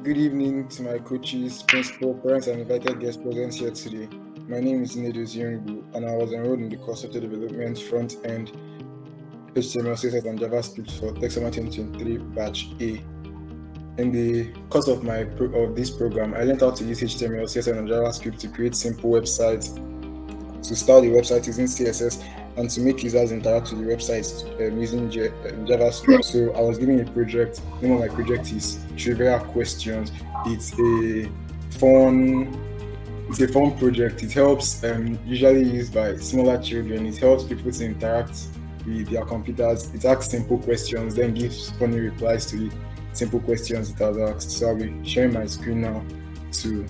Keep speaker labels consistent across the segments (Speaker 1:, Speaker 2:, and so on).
Speaker 1: Good evening to my coaches, principal, parents, and invited guests present here today. My name is Nnaedozie Ngwu, and I was enrolled in the course of development front-end HTML, CSS, and JavaScript for Tech Summer 2023 Batch A. In the course of this program, I learned how to use HTML, CSS, and JavaScript to create simple websites, to style the website using CSS, and to make users interact with the websites using JavaScript. So I was given a project. The name of my project is Trivia Questions. It's a fun project. It helps usually used by smaller children. It helps people to interact with their computers. It asks simple questions, then gives funny replies to the simple questions it has asked. So I'll be sharing my screen now to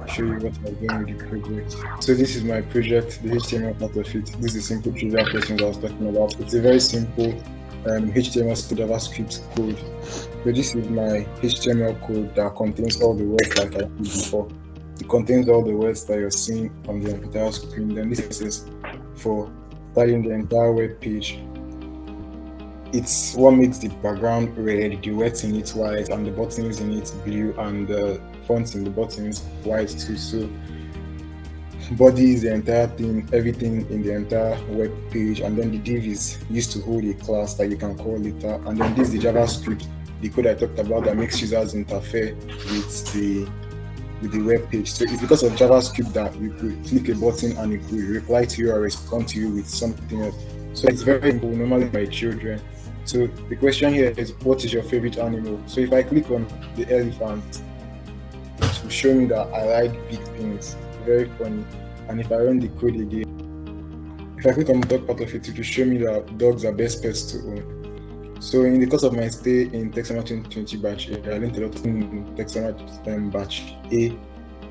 Speaker 1: show you what I'm doing with the project. So this is my project, the HTML part of it. This is simple trivia questions I was talking about. It's a very simple HTML to JavaScript code. So this is my HTML code that contains all the words like I did before. It contains all the words that you're seeing on the entire screen. Then this is for styling the entire web page. It's what makes the background red, the words in it white, and the buttons in it blue, and the fonts in the buttons white too. So body is the entire thing, everything in the entire web page, and then the div is used to hold a class that you can call later. And then this is the JavaScript, the code I talked about that makes users interfere with the web page. So it's because of JavaScript that you could click a button and it could reply to you or respond to you with something else. So it's very simple, normally by children. So the question here is, what is your favorite animal? So if I click on the elephant, it will show me that I like big things. Very funny. And if I run the code again, if I click on the dog part of it, it will show me that dogs are best pets to own. So in the course of my stay in Tech Summer 2020 Batch A, I learned a lot in Tech Summer Batch A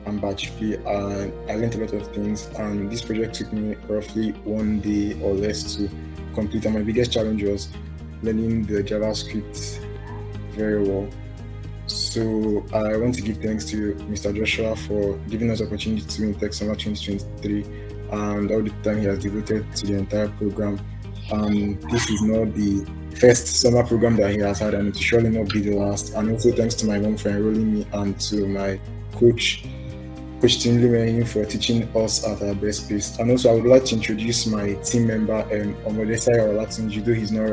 Speaker 1: and Batch B, and I learned a lot of things. And this project took me roughly 1 day or less to complete. And my biggest challenge was learning the JavaScript very well. So I want to give thanks to Mr. Joshua for giving us opportunity to in Tech Summer 2023 and all the time he has devoted to the entire program. This is not the first summer program that he has had, and it will surely not be the last. And also thanks to my mom for enrolling me, and to my coach Tinley, for teaching us at our best pace. And also I would like to introduce my team member, Omodesai Olatunji, though he's not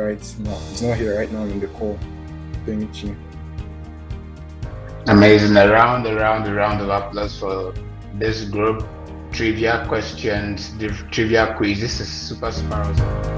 Speaker 1: he's not here right now in the call. Thank you.
Speaker 2: Amazing. A round of applause for this group. Trivia questions, the trivia quiz. This is super awesome.